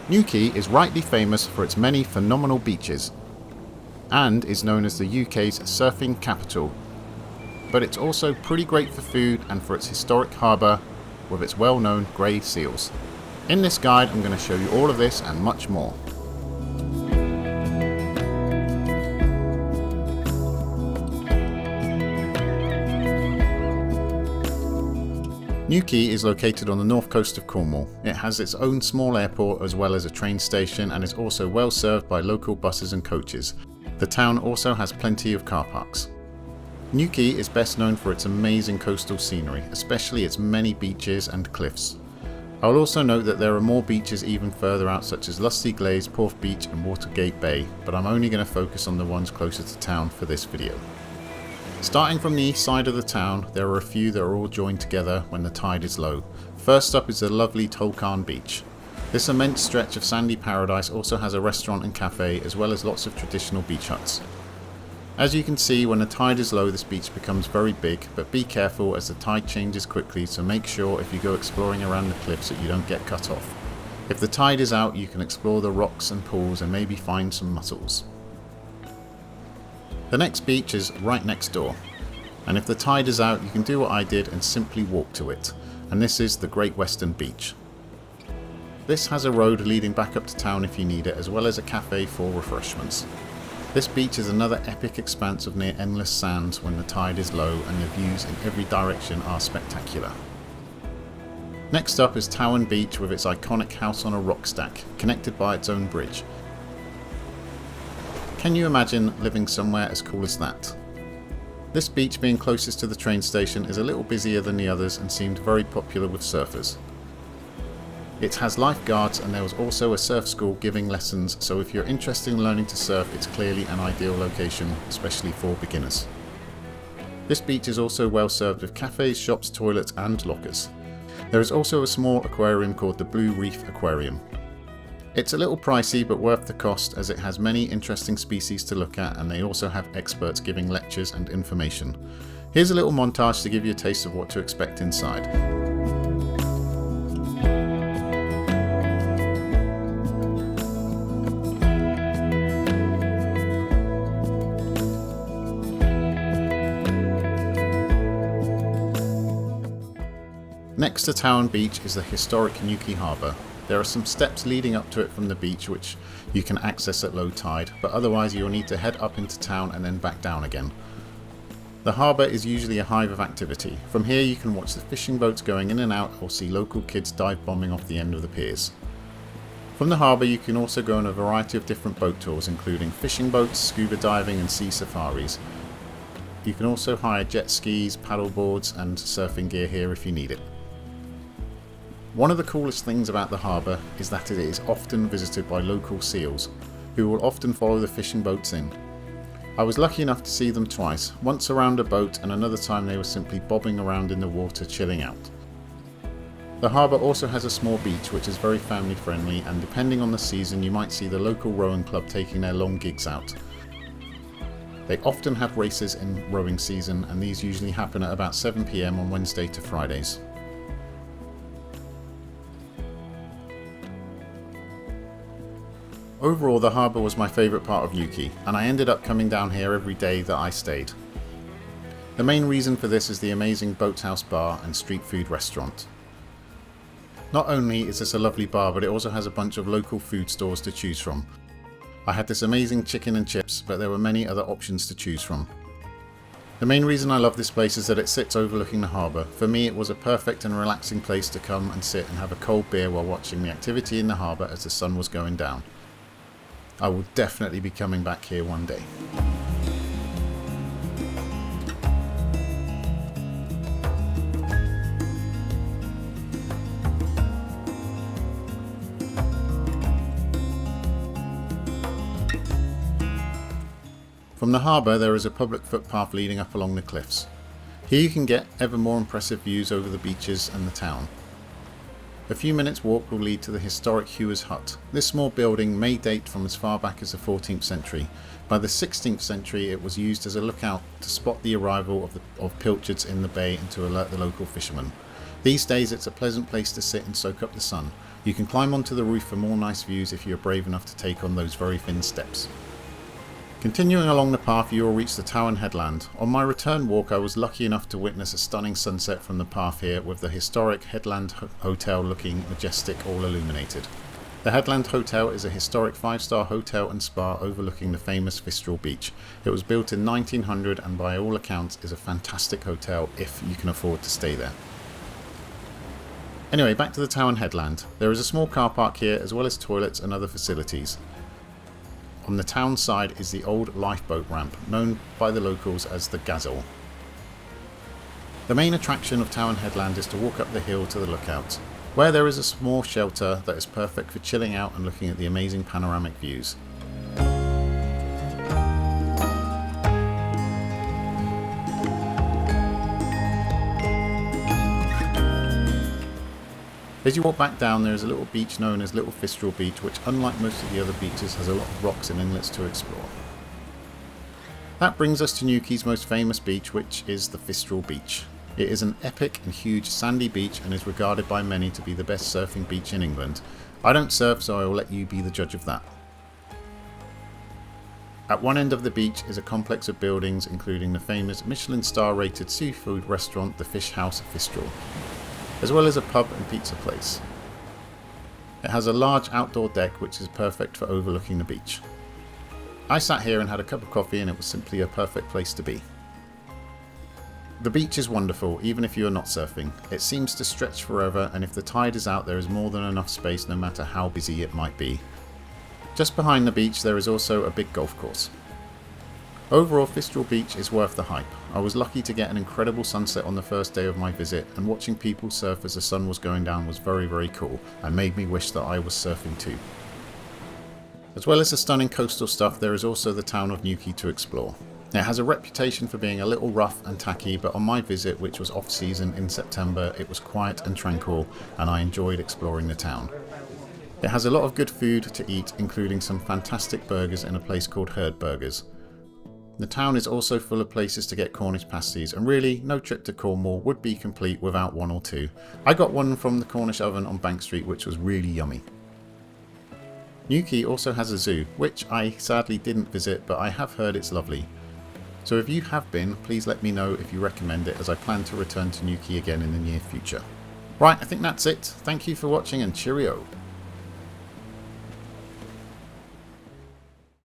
Newquay is rightly famous for its many phenomenal beaches and is known as the UK's surfing capital, but it's also pretty great for food and for its historic harbour with its well-known grey seals. In this guide I'm going to show you all of this and much more. Newquay is located on the north coast of Cornwall. It has its own small airport as well as a train station and is also well served by local buses and coaches. The town also has plenty of car parks. Newquay is best known for its amazing coastal scenery, especially its many beaches and cliffs. I will also note that there are more beaches even further out such as Lusty Glades, Porth Beach and Watergate Bay, but I'm only going to focus on the ones closer to town for this video. Starting from the east side of the town, there are a few that are all joined together when the tide is low. First up is the lovely Tolcarne Beach. This immense stretch of sandy paradise also has a restaurant and cafe as well as lots of traditional beach huts. As you can see, when the tide is low this beach becomes very big, but be careful as the tide changes quickly, so make sure if you go exploring around the cliffs that you don't get cut off. If the tide is out you can explore the rocks and pools and maybe find some mussels. The next beach is right next door, and if the tide is out you can do what I did and simply walk to it, and this is the Great Western Beach. This has a road leading back up to town if you need it, as well as a cafe for refreshments. This beach is another epic expanse of near endless sands when the tide is low and the views in every direction are spectacular. Next up is Towen Beach with its iconic house on a rock stack, connected by its own bridge. Can you imagine living somewhere as cool as that? This beach, being closest to the train station, is a little busier than the others and seemed very popular with surfers. It has lifeguards and there was also a surf school giving lessons, so if you're interested in learning to surf it's clearly an ideal location, especially for beginners. This beach is also well served with cafes, shops, toilets and lockers. There is also a small aquarium called the Blue Reef Aquarium. It's a little pricey but worth the cost as it has many interesting species to look at and they also have experts giving lectures and information. Here's a little montage to give you a taste of what to expect inside. Next to Towen Beach is the historic Newquay Harbour. There are some steps leading up to it from the beach which you can access at low tide, but otherwise you'll need to head up into town and then back down again. The harbour is usually a hive of activity. From here you can watch the fishing boats going in and out or see local kids dive bombing off the end of the piers. From the harbour you can also go on a variety of different boat tours including fishing boats, scuba diving and sea safaris. You can also hire jet skis, paddle boards and surfing gear here if you need it. One of the coolest things about the harbour is that it is often visited by local seals, who will often follow the fishing boats in. I was lucky enough to see them twice, once around a boat and another time they were simply bobbing around in the water chilling out. The harbour also has a small beach which is very family friendly, and depending on the season you might see the local rowing club taking their long gigs out. They often have races in rowing season and these usually happen at about 7 PM on Wednesday to Fridays. Overall, the harbour was my favourite part of Newquay, and I ended up coming down here every day that I stayed. The main reason for this is the amazing Boathouse bar and street food restaurant. Not only is this a lovely bar, but it also has a bunch of local food stores to choose from. I had this amazing chicken and chips, but there were many other options to choose from. The main reason I love this place is that it sits overlooking the harbour. For me it was a perfect and relaxing place to come and sit and have a cold beer while watching the activity in the harbour as the sun was going down. I will definitely be coming back here one day. From the harbour there is a public footpath leading up along the cliffs. Here you can get ever more impressive views over the beaches and the town. A few minutes walk will lead to the historic Huer's hut. This small building may date from as far back as the 14th century. By the 16th century it was used as a lookout to spot the arrival of pilchards in the bay and to alert the local fishermen. These days it's a pleasant place to sit and soak up the sun. You can climb onto the roof for more nice views if you're brave enough to take on those very thin steps. Continuing along the path, you will reach the Towen Headland. On my return walk, I was lucky enough to witness a stunning sunset from the path here, with the historic Headland Hotel looking majestic, all illuminated. The Headland Hotel is a historic 5-star hotel and spa overlooking the famous Fistral Beach. It was built in 1900 and by all accounts is a fantastic hotel if you can afford to stay there. Anyway, back to the Towen Headland. There is a small car park here as well as toilets and other facilities. On the town side is the old lifeboat ramp, known by the locals as the Gazelle. The main attraction of Towen Headland is to walk up the hill to the lookout, where there is a small shelter that is perfect for chilling out and looking at the amazing panoramic views. As you walk back down, there is a little beach known as Little Fistral Beach, which unlike most of the other beaches has a lot of rocks and inlets to explore. That brings us to Newquay's most famous beach, which is the Fistral Beach. It is an epic and huge sandy beach and is regarded by many to be the best surfing beach in England. I don't surf, so I will let you be the judge of that. At one end of the beach is a complex of buildings including the famous Michelin star rated seafood restaurant, the Fish House Fistral, as well as a pub and pizza place. It has a large outdoor deck which is perfect for overlooking the beach. I sat here and had a cup of coffee and it was simply a perfect place to be. The beach is wonderful even if you are not surfing. It seems to stretch forever, and if the tide is out there is more than enough space no matter how busy it might be. Just behind the beach there is also a big golf course. Overall, Fistral Beach is worth the hype. I was lucky to get an incredible sunset on the first day of my visit, and watching people surf as the sun was going down was very cool and made me wish that I was surfing too. As well as the stunning coastal stuff, there is also the town of Newquay to explore. It has a reputation for being a little rough and tacky, but on my visit, which was off season in September, it was quiet and tranquil and I enjoyed exploring the town. It has a lot of good food to eat, including some fantastic burgers in a place called Huer Burgers. The town is also full of places to get Cornish pasties, and really no trip to Cornwall would be complete without one or two. I got one from the Cornish oven on Bank Street which was really yummy. Newquay also has a zoo, which I sadly didn't visit, but I have heard it's lovely. So if you have been, please let me know if you recommend it, as I plan to return to Newquay again in the near future. Right, I think that's it. Thank you for watching and cheerio.